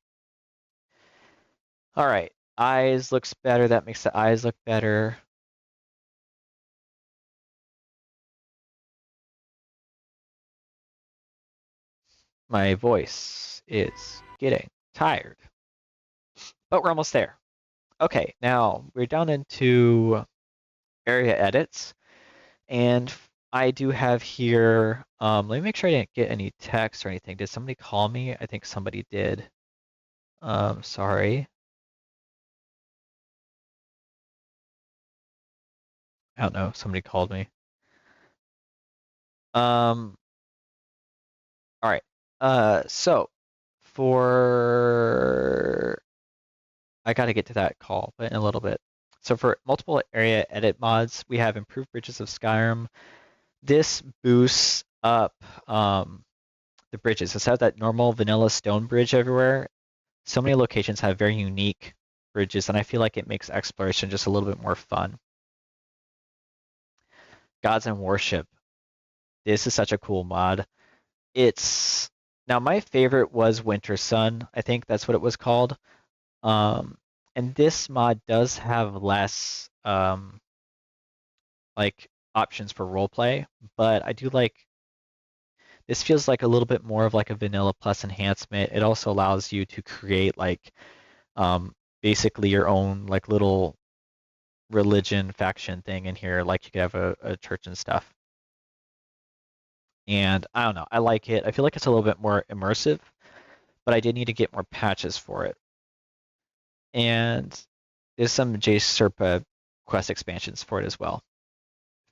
All right, eyes looks better. That makes the eyes look better. My voice is getting tired, but we're almost there. Okay, now we're down into area edits, and I do have here, let me make sure I didn't get any text or anything. Did somebody call me? I think somebody did. Sorry. I don't know, somebody called me. Um, all right. So for I got to get to that call, but in a little bit. So for multiple area edit mods, we have improved bridges of Skyrim. This boosts up the bridges. Instead of that normal vanilla stone bridge everywhere, so many locations have very unique bridges, and I feel like it makes exploration just a little bit more fun. Gods and Worship. This is such a cool mod. It's now my favorite was Winter Sun. I think that's what it was called. Um, and this mod does have less like options for roleplay, but I do like this feels like a little bit more of like a vanilla plus enhancement. It also allows you to create like um, basically your own like little religion faction thing in here. Like you could have a church and stuff. And I don't know, I like it. I feel like it's a little bit more immersive, but I did need to get more patches for it. And there's some J Serpa quest expansions for it as well.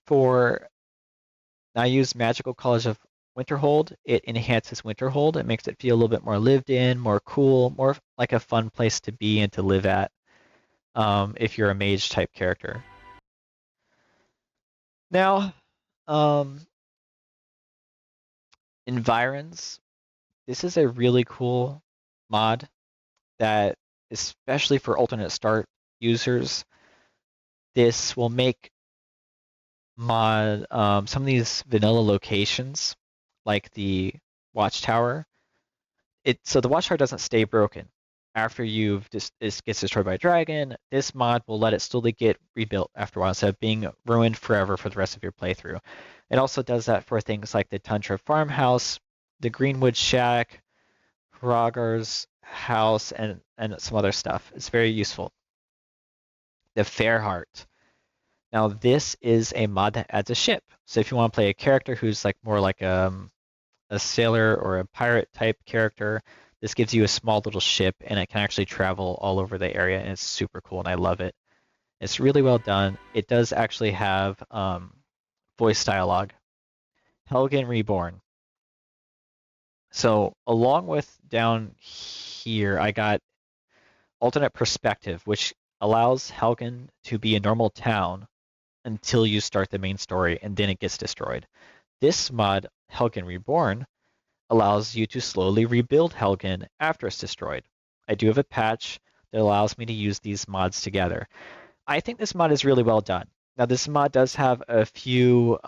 For I use Magical College of Winterhold. It enhances Winterhold. It makes it feel a little bit more lived in, more cool, more like a fun place to be and to live at if you're a mage type character. Now, um, Environs. This is a really cool mod that, especially for alternate start users, this will make some of these vanilla locations, like the watchtower. So the watchtower doesn't stay broken. After it gets destroyed by a dragon, this mod will let it slowly get rebuilt after a while instead of being ruined forever for the rest of your playthrough. It also does that for things like the Tundra Farmhouse, the Greenwood Shack, Hrogar's house, and some other stuff. It's very useful. The Fairheart. Now this is a mod that adds a ship. So if you want to play a character who's like more like a sailor or a pirate type character, this gives you a small little ship and it can actually travel all over the area and it's super cool and I love it. It's really well done. It does actually have voice dialogue. Helgen Reborn. So along with down here, I got alternate perspective, which allows Helgen to be a normal town until you start the main story and then it gets destroyed. This mod, Helgen Reborn, allows you to slowly rebuild Helgen after it's destroyed. I do have a patch that allows me to use these mods together. I think this mod is really well done. Now, this mod does have a few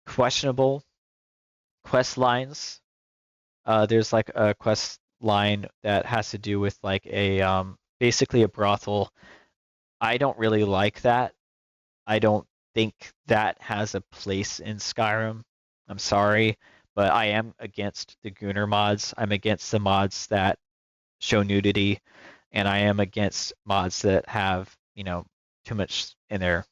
questionable quest lines. There's like a quest line that has to do with like basically a brothel. I don't really like that. I don't think that has a place in Skyrim. I'm sorry, but I am against the Gunner mods. I'm against the mods that show nudity, and I am against mods that have, too much in there.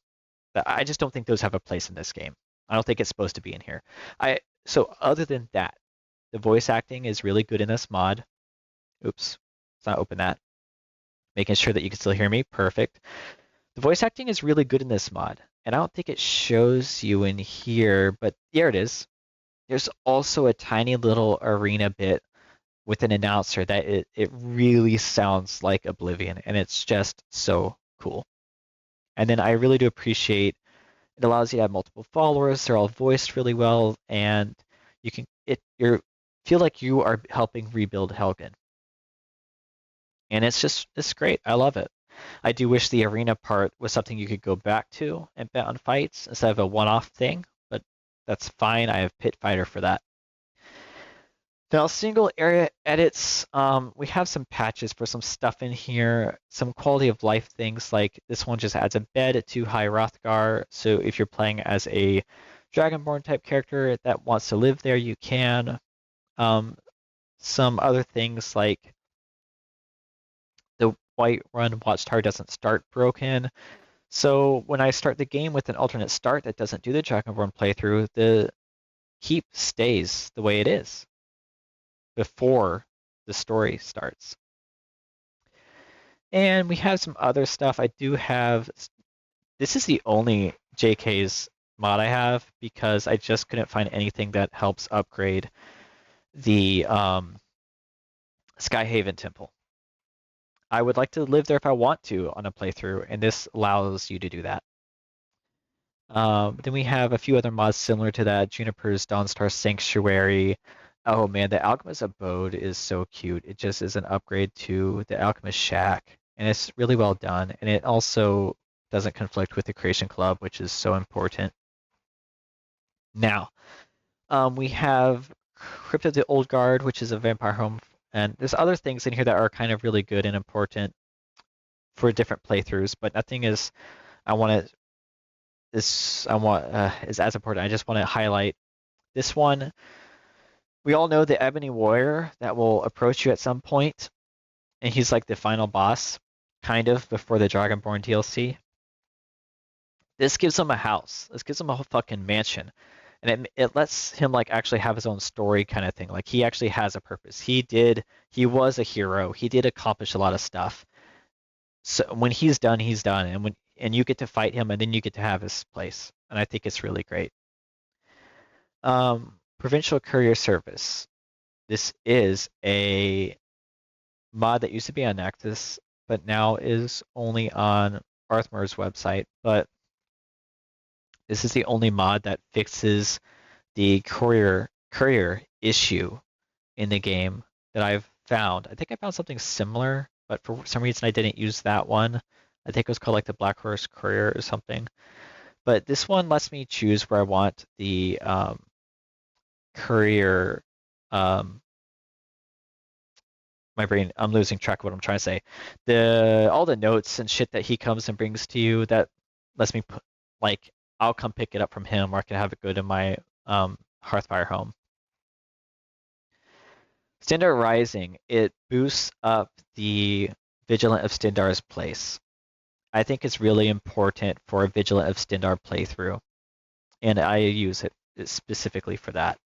I just don't think those have a place in this game. I don't think it's supposed to be in here. So other than that, the voice acting is really good in this mod. Oops, let's not open that. Making sure that you can still hear me. Perfect. The voice acting is really good in this mod, and I don't think it shows you in here, but here it is. There's also a tiny little arena bit with an announcer that it really sounds like Oblivion, and it's just so cool. And then I really do appreciate it allows you to have multiple followers. They're all voiced really well, and you feel like you are helping rebuild Helgen. And it's great. I love it. I do wish the arena part was something you could go back to and bet on fights instead of a one-off thing, but that's fine. I have Pit Fighter for that. Now, single area edits, we have some patches for some stuff in here, some quality of life things like this one just adds a bed to High Hrothgar, so if you're playing as a Dragonborn type character that wants to live there, you can. Some other things like the Whiterun Watchtower doesn't start broken. So when I start the game with an alternate start that doesn't do the Dragonborn playthrough, the keep stays the way it is before the story starts. And we have some other stuff. This is the only JK's mod I have because I just couldn't find anything that helps upgrade the Skyhaven Temple. I would like to live there if I want to on a playthrough, and this allows you to do that. Then we have a few other mods similar to that. Juniper's Dawnstar Sanctuary. Oh man, the Alchemist Abode is so cute. It just is an upgrade to the Alchemist Shack, and it's really well done. And it also doesn't conflict with the Creation Club, which is so important. Now, we have Crypt of the Old Guard, which is a vampire home, and there's other things in here that are kind of really good and important for different playthroughs, but nothing is I want to is as important. I just want to highlight this one. We all know the Ebony Warrior that will approach you at some point, and he's like the final boss, kind of before the Dragonborn DLC. This gives him a house. This gives him a whole fucking mansion, and it lets him like actually have his own story kind of thing. Like he actually has a purpose. He was a hero. He did accomplish a lot of stuff. So when he's done, and you get to fight him, and then you get to have his place, and I think it's really great. Provincial Courier Service. This is a mod that used to be on Nexus, but now is only on Arthmer's website. But this is the only mod that fixes the courier courier issue in the game that I've found. I think I found something similar, but for some reason I didn't use that one. I think it was called like the Black Horse Courier or something. But this one lets me choose where I want the courier. Um, my brain, I'm losing track of what I'm trying to say. The all the notes and shit that he comes and brings to you that lets me put like I'll come pick it up from him, or I can have it go to my Hearthfire home. Stendar Rising, it boosts up the Vigilant of Stendar's place. I think it's really important for a Vigilant of Stendar playthrough, and I use it specifically for that.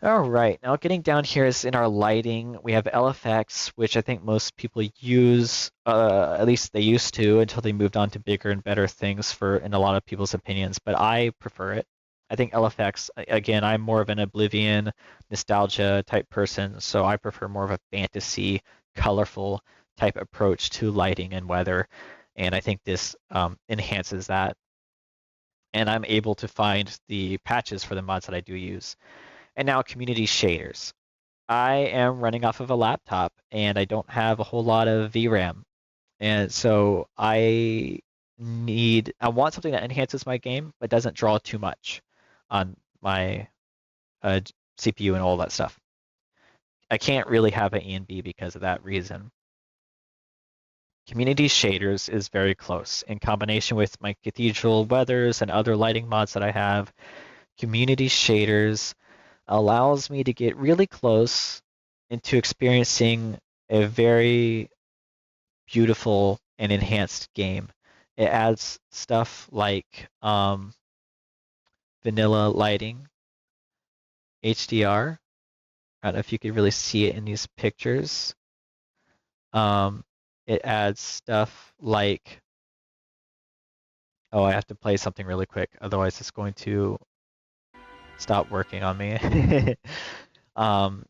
All right, now getting down here is in our lighting. We have LFX, which I think most people use, at least they used to until they moved on to bigger and better things for in a lot of people's opinions, but I prefer it. I think LFX, again, I'm more of an Oblivion nostalgia type person, so I prefer more of a fantasy, colorful type approach to lighting and weather, and I think this enhances that. And I'm able to find the patches for the mods that I do use. And now community shaders. I am running off of a laptop and I don't have a whole lot of VRAM. And so I want something that enhances my game but doesn't draw too much on my uh, CPU and all that stuff. I can't really have an ENB because of that reason. Community shaders is very close. In combination with my cathedral weathers and other lighting mods that I have, community shaders allows me to get really close into experiencing a very beautiful and enhanced game. It adds stuff like vanilla lighting, HDR. I don't know if you could really see it in these pictures. Um, it adds stuff like, oh, I have to play something really quick, otherwise it's going to stop working on me. um,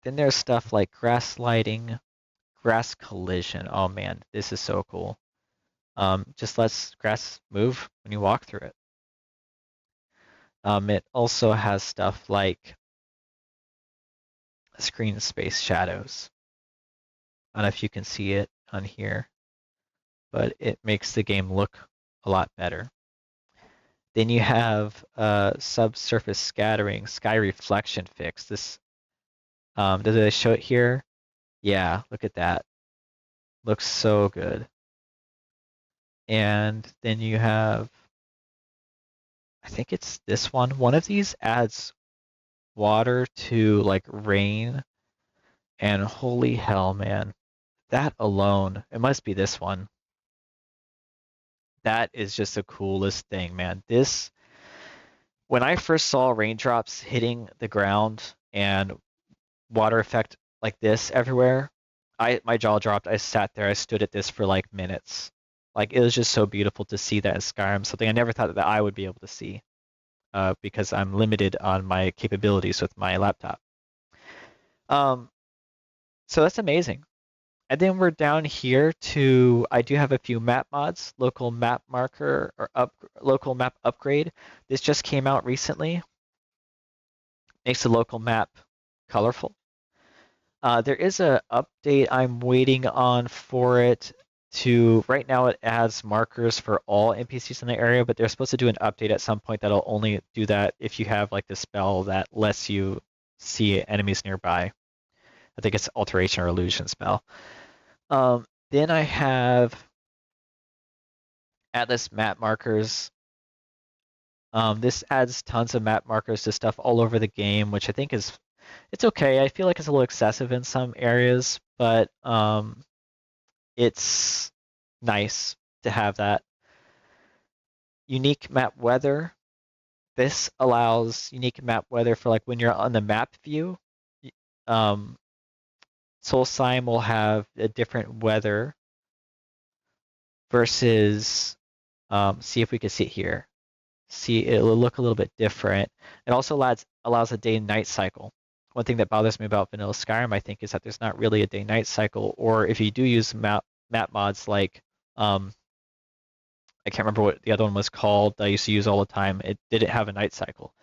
then there's stuff like grass lighting, grass collision. Oh man, this is so cool. Just lets grass move when you walk through it. It also has stuff like screen space shadows. I don't know if you can see it on here, but it makes the game look a lot better. Then you have subsurface scattering, sky reflection fix. This, did I show it here? Yeah, look at that. Looks so good. And then you have, I think it's this one. One of these adds water to like rain, and holy hell, man. That alone, it must be this one. That is just the coolest thing, man. This, when I first saw raindrops hitting the ground and water effect like this everywhere, my jaw dropped. I sat there, I stood at this for like minutes. Like it was just so beautiful to see that in Skyrim, something I never thought that I would be able to see, because I'm limited on my capabilities with my laptop. Um, so that's amazing. And then we're down here to, I do have a few map mods, local map marker or local map upgrade. This just came out recently. Makes the local map colorful. There is a update I'm waiting on for it to, right now it adds markers for all NPCs in the area, but they're supposed to do an update at some point that'll only do that if you have like the spell that lets you see enemies nearby. I think it's alteration or illusion spell. Then I have Atlas map markers. This adds tons of map markers to stuff all over the game, which I think is, it's okay. I feel like it's a little excessive in some areas, but it's nice to have that. Unique map weather. This allows unique map weather for like when you're on the map view. Um, Soulsime will have a different weather versus, see if we can see it here. See, it'll look a little bit different. It also allows a day and night cycle. One thing that bothers me about vanilla Skyrim, I think, is that there's not really a day-night cycle, or if you do use map mods like, I can't remember what the other one was called that I used to use all the time, it didn't have a night cycle.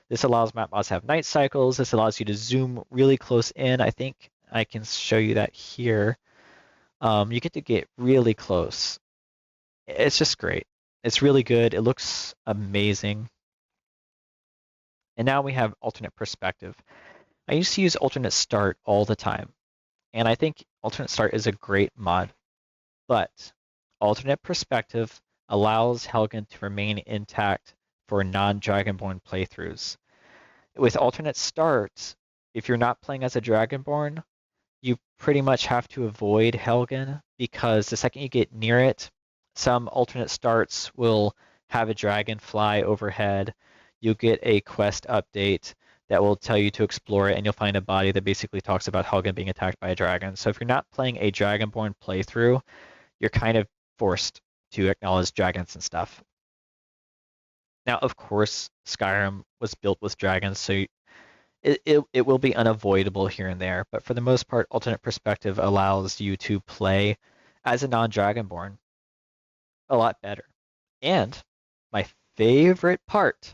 This allows map mods to have night cycles. This allows you to zoom really close in. I think I can show you that here. You get to get really close. It's just great. It's really good. It looks amazing. And now we have alternate perspective. I used to use alternate start all the time, and I think alternate start is a great mod, but alternate perspective allows Helgen to remain intact for non-Dragonborn playthroughs. With alternate start, if you're not playing as a Dragonborn, you pretty much have to avoid Helgen because the second you get near it, some alternate starts will have a dragon fly overhead. You'll get a quest update that will tell you to explore it, and you'll find a body that basically talks about Helgen being attacked by a dragon. So if you're not playing a Dragonborn playthrough, you're kind of forced to acknowledge dragons and stuff. Now, of course, Skyrim was built with dragons, so it will be unavoidable here and there, but for the most part, alternate perspective allows you to play as a non-Dragonborn a lot better. And my favorite part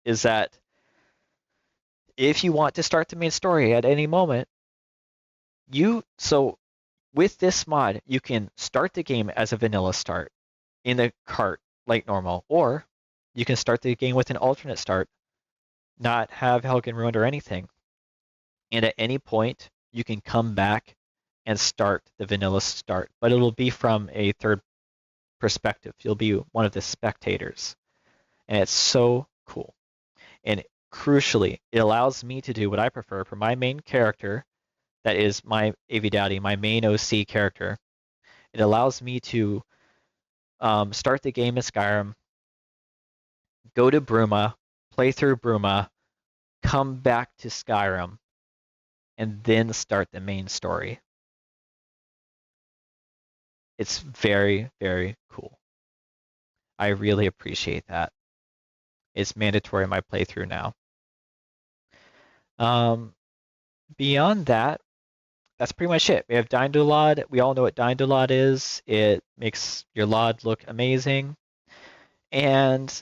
is that if you want to start the main story at any moment, so with this mod, you can start the game as a vanilla start in the cart like normal, or you can start the game with an alternate start, not have Helgen ruined or anything. And at any point, you can come back and start the vanilla start, but it'll be from a third perspective. You'll be one of the spectators. And it's so cool. And crucially, it allows me to do what I prefer for my main character, that is my Aevi Daudi, my main OC character. It allows me to start the game in Skyrim, go to Bruma, play through Bruma, come back to Skyrim, and then start the main story. It's very, very cool. I really appreciate that. It's mandatory in my playthrough now. Beyond that, that's pretty much it. We have Dindolod. We all know what Dindolod is. It makes your Lod look amazing. And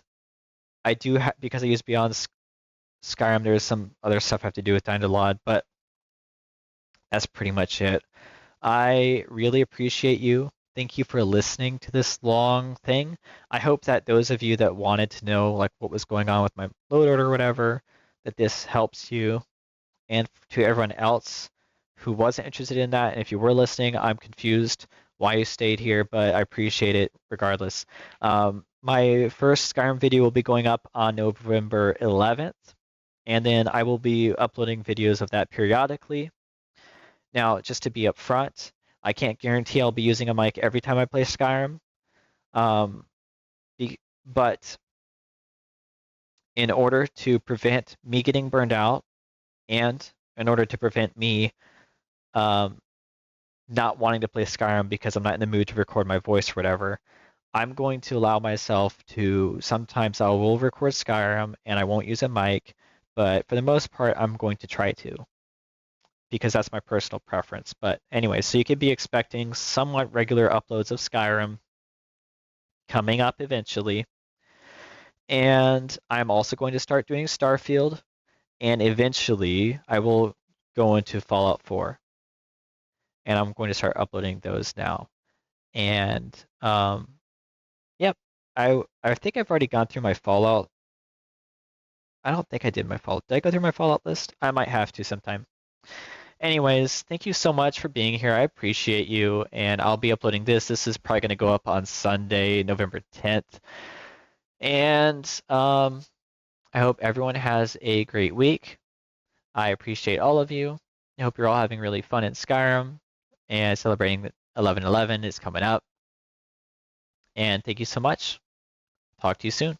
I do because I use Beyond Skyrim, there's some other stuff I have to do with Dindolod, but that's pretty much it. I really appreciate you. Thank you for listening to this long thing. I hope that those of you that wanted to know like what was going on with my load order or whatever, that this helps you. And to everyone else who wasn't interested in that, and if you were listening, I'm confused why you stayed here, but I appreciate it regardless. My first Skyrim video will be going up on November 11th, and then I will be uploading videos of that periodically. Now, just to be upfront, I can't guarantee I'll be using a mic every time I play Skyrim, but in order to prevent me getting burned out, and in order to prevent me not wanting to play Skyrim because I'm not in the mood to record my voice or whatever, I'm going to allow myself to, sometimes I will record Skyrim and I won't use a mic, but for the most part, I'm going to try to, because that's my personal preference. But anyway, so you could be expecting somewhat regular uploads of Skyrim coming up eventually. And I'm also going to start doing Starfield, and eventually I will go into Fallout 4. And I'm going to start uploading those now. And yep, I think I've already gone through my Fallout. I don't think I did my Fallout. Did I go through my Fallout list? I might have to sometime. Anyways, thank you so much for being here. I appreciate you, and I'll be uploading this. This is probably going to go up on Sunday, November 10th. And I hope everyone has a great week. I appreciate all of you. I hope you're all having really fun in Skyrim and celebrating that 11/11 is coming up. And thank you so much. Talk to you soon.